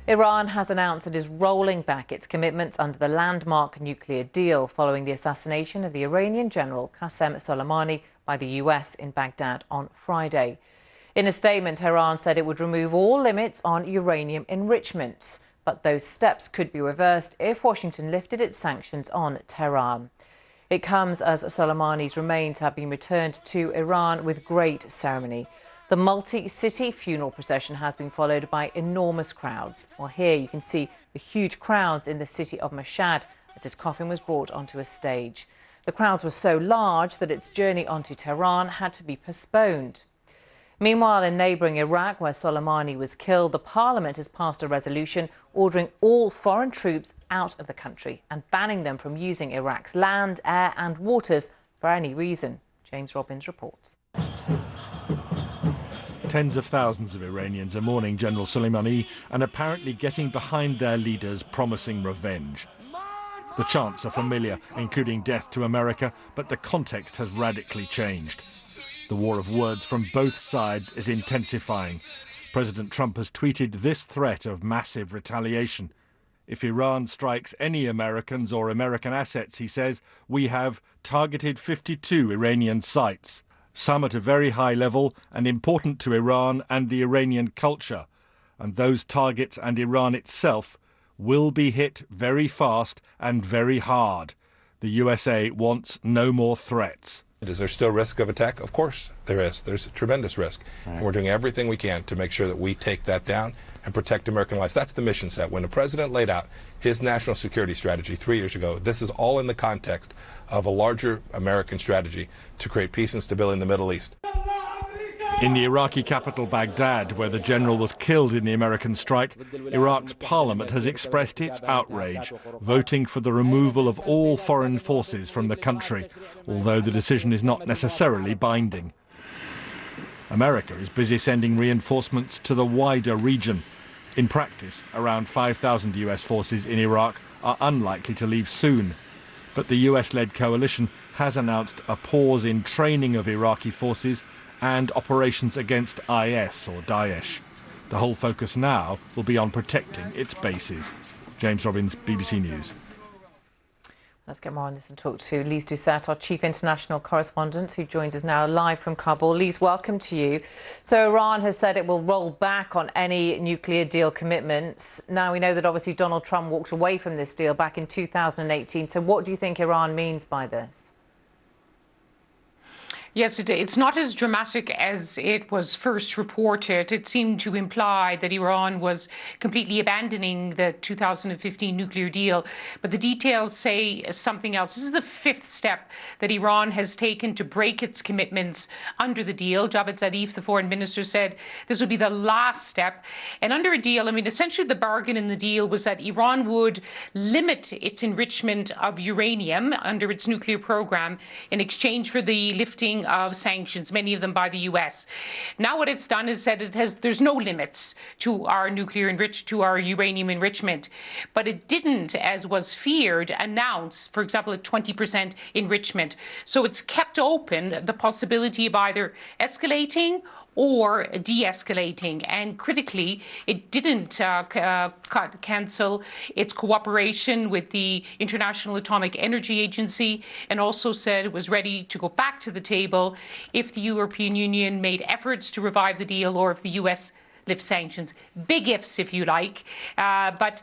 Iran has announced it is rolling back its commitments under the landmark nuclear deal following the assassination of the Iranian general Qasem Soleimani by the US in Baghdad on Friday. In a statement, Tehran said it would remove all limits on uranium enrichment, but those steps could be reversed if Washington lifted its sanctions on Tehran. It comes as Soleimani's remains have been returned to Iran with great ceremony. The multi-city funeral procession has been followed by enormous crowds. Well, here you can see the huge crowds in the city of Mashhad as his coffin was brought onto a stage. The crowds were so large that its journey onto Tehran had to be postponed. Meanwhile, in neighbouring Iraq, where Soleimani was killed, the parliament has passed a resolution ordering all foreign troops out of the country and banning them from using Iraq's land, air and waters for any reason. James Robbins reports. Tens of thousands of Iranians are mourning General Soleimani and apparently getting behind their leaders promising revenge. The chants are familiar, including death to America, but the context has radically changed. The war of words from both sides is intensifying. President Trump has tweeted this threat of massive retaliation. If Iran strikes any Americans or American assets, he says, we have targeted 52 Iranian sites. Some at a very high level and important to Iran and the Iranian culture. And those targets and Iran itself will be hit very fast and very hard. The USA wants no more threats. Is there still risk of attack? Of course there is. There's a tremendous risk. Right. And we're doing everything we can to make sure that we take that down and protect American lives. That's the mission set. When the president laid out his national security strategy 3 years ago, this is all in the context of a larger American strategy to create peace and stability in the Middle East. In the Iraqi capital Baghdad, where the general was killed in the American strike, Iraq's parliament has expressed its outrage, voting for the removal of all foreign forces from the country, although the decision is not necessarily binding. America is busy sending reinforcements to the wider region. In practice, around 5,000 US forces in Iraq are unlikely to leave soon. But the US-led coalition has announced a pause in training of Iraqi forces and operations against IS or Daesh. The whole focus now will be on protecting its bases. James Robbins, BBC News. Let's get more on this and talk to Lise Doucette, our chief international correspondent, who joins us now live from Kabul. Lise, welcome to you. So Iran has said it will roll back on any nuclear deal commitments. Now we know that obviously Donald Trump walked away from this deal back in 2018. So what do you think Iran means by this? Yes, it's not as dramatic as it was first reported. It seemed to imply that Iran was completely abandoning the 2015 nuclear deal. But the details say something else. This is the fifth step that Iran has taken to break its commitments under the deal. Javad Zarif, the foreign minister, said this would be the last step. And under a deal, I mean, essentially the bargain in the deal was that Iran would limit its enrichment of uranium under its nuclear program in exchange for the lifting of sanctions, many of them by the US. Now what it's done is said there's no limits to our uranium enrichment. But it didn't, as was feared, announce, for example, a 20% enrichment. So it's kept open the possibility of either escalating or de-escalating. And critically, it didn't cancel its cooperation with the International Atomic Energy Agency, and also said it was ready to go back to the table if the European Union made efforts to revive the deal or if the US lifts sanctions. Big ifs, if you like. But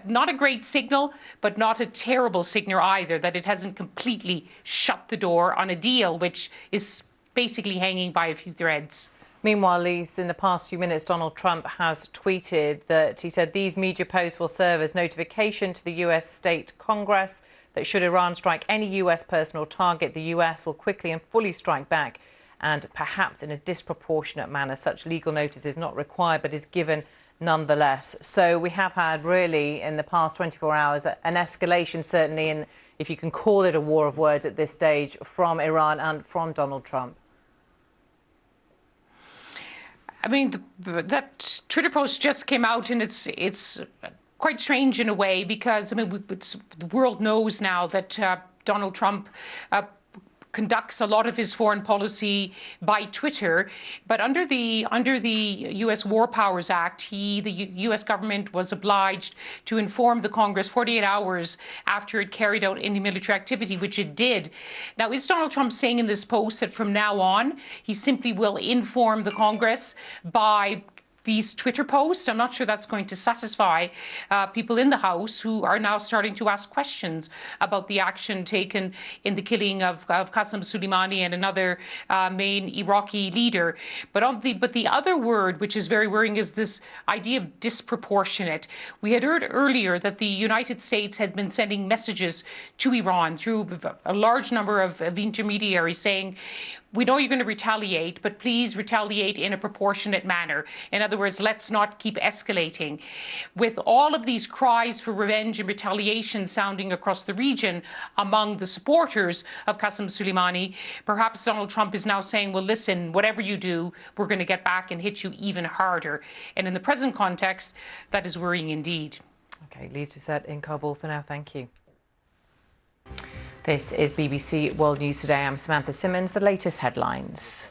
not a great signal, but not a terrible signal either, that it hasn't completely shut the door on a deal which is basically hanging by a few threads. Meanwhile, Lise, in the past few minutes, Donald Trump has tweeted that he said these media posts will serve as notification to the US state Congress that should Iran strike any US person or target, the US will quickly and fully strike back, and perhaps in a disproportionate manner. Such legal notice is not required, but is given nonetheless. So we have had really in the past 24 hours an escalation, certainly, in, if you can call it a war of words at this stage, from Iran and from Donald Trump. I mean, that Twitter post just came out, and it's quite strange in a way because, I mean, the world knows now that Donald Trump conducts a lot of his foreign policy by Twitter. But under the U.S. War Powers Act, the U.S. government was obliged to inform the Congress 48 hours after it carried out any military activity, which it did. Now, is Donald Trump saying in this post that from now on, he simply will inform the Congress by these Twitter posts? I'm not sure that's going to satisfy people in the House who are now starting to ask questions about the action taken in the killing of Qasem Soleimani and another main Iraqi leader. But the other word, which is very worrying, is this idea of disproportionate. We had heard earlier that the United States had been sending messages to Iran through a large number of intermediaries saying, we know you're going to retaliate, but please retaliate in a proportionate manner. In other words, let's not keep escalating. With all of these cries for revenge and retaliation sounding across the region among the supporters of Qasem Soleimani, perhaps Donald Trump is now saying, well, listen, whatever you do, we're going to get back and hit you even harder. And in the present context, that is worrying indeed. OK, Lise Doucette in Kabul for now. Thank you. This is BBC World News Today. I'm Samantha Simmons. The latest headlines.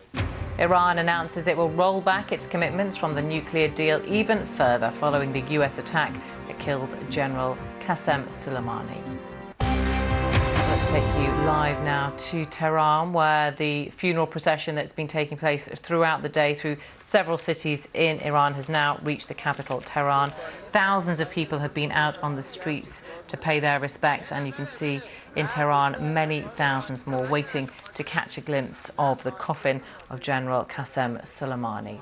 Iran announces it will roll back its commitments from the nuclear deal even further following the US attack that killed General Qasem Soleimani. Let's take you live now to Tehran, where the funeral procession that's been taking place throughout the day through several cities in Iran has now reached the capital, Tehran. Thousands of people have been out on the streets to pay their respects, and you can see in Tehran many thousands more waiting to catch a glimpse of the coffin of General Qasem Soleimani.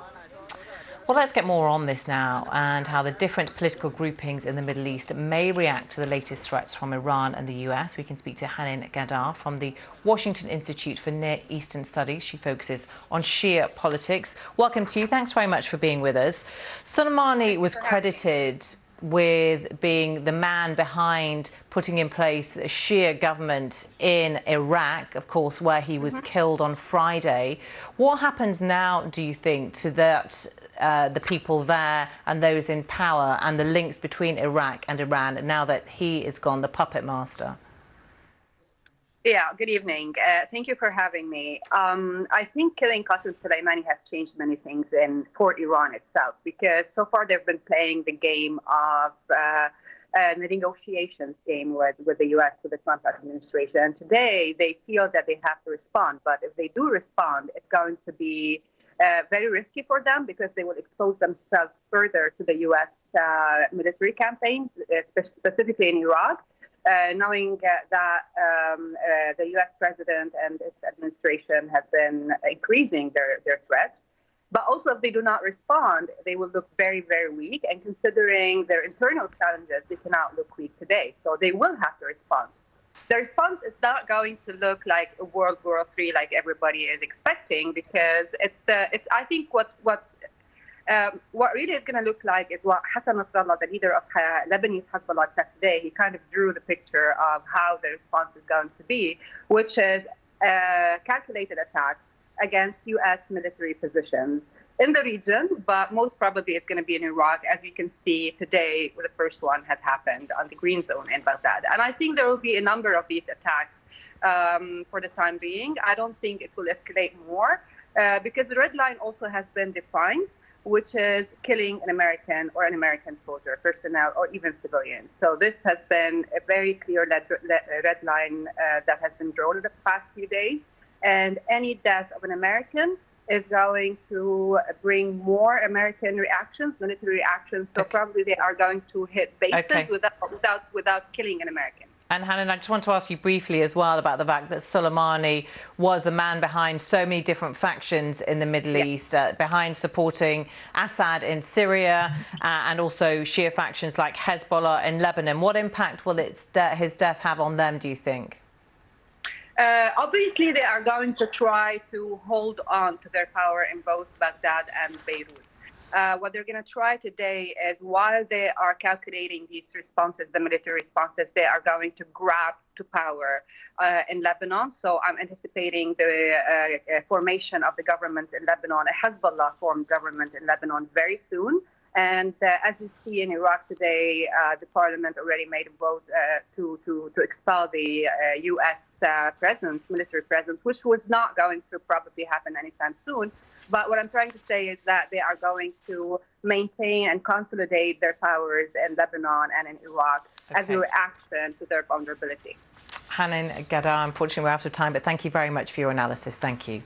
Well, let's get more on this now and how the different political groupings in the Middle East may react to the latest threats from Iran and the US. We can speak to Hanin Gadar from the Washington Institute for Near Eastern Studies. She focuses on Shia politics. Welcome to you. Thanks very much for being with us. Soleimani was credited with being the man behind putting in place a Shia government in Iraq, of course, where he was killed on Friday. What happens now, do you think, to that, the people there and those in power and the links between Iraq and Iran now that he is gone, the puppet master? Yeah, good evening. Thank you for having me. I think killing Qasem Soleimani has changed many things for Iran itself, because so far they've been playing the game of the negotiations game with the U.S., with the Trump administration. And today they feel that they have to respond. But if they do respond, it's going to be very risky for them, because they will expose themselves further to the U.S. Military campaign, specifically in Iraq. Knowing that the U.S. president and its administration have been increasing their threats. But also, if they do not respond, they will look very, very weak. And considering their internal challenges, they cannot look weak today. So they will have to respond. The response is not going to look like a World War III like everybody is expecting, because it's I think what really is going to look like is what Hassan Nasrallah, the leader of Lebanese Hezbollah, said today. He kind of drew the picture of how the response is going to be, which is calculated attacks against U.S. military positions in the region, but most probably it's going to be in Iraq, as we can see today, the first one has happened on the Green Zone in Baghdad. And I think there will be a number of these attacks for the time being. I don't think it will escalate more, because the red line also has been defined, which is killing an American or an American soldier, personnel, or even civilians. So this has been a very clear red line that has been drawn in the past few days. And any death of an American is going to bring more American reactions, military reactions. So probably they are going to hit bases without killing an American. And Hanan, I just want to ask you briefly as well about the fact that Soleimani was a man behind so many different factions in the Middle East, behind supporting Assad in Syria and also Shia factions like Hezbollah in Lebanon. What impact will his death have on them, do you think? Obviously, they are going to try to hold on to their power in both Baghdad and Beirut. What they're going to try today is, while they are calculating these responses, the military responses, they are going to grab to power in Lebanon. So I'm anticipating the formation of the government in Lebanon, a Hezbollah-formed government in Lebanon very soon. And as you see in Iraq today, the parliament already made a vote to expel the U.S. presence, military presence, which was not going to probably happen anytime soon. But what I'm trying to say is that they are going to maintain and consolidate their powers in Lebanon and in Iraq as a reaction to their vulnerability. Hanan Ghada, unfortunately we're out of time, but thank you very much for your analysis. Thank you.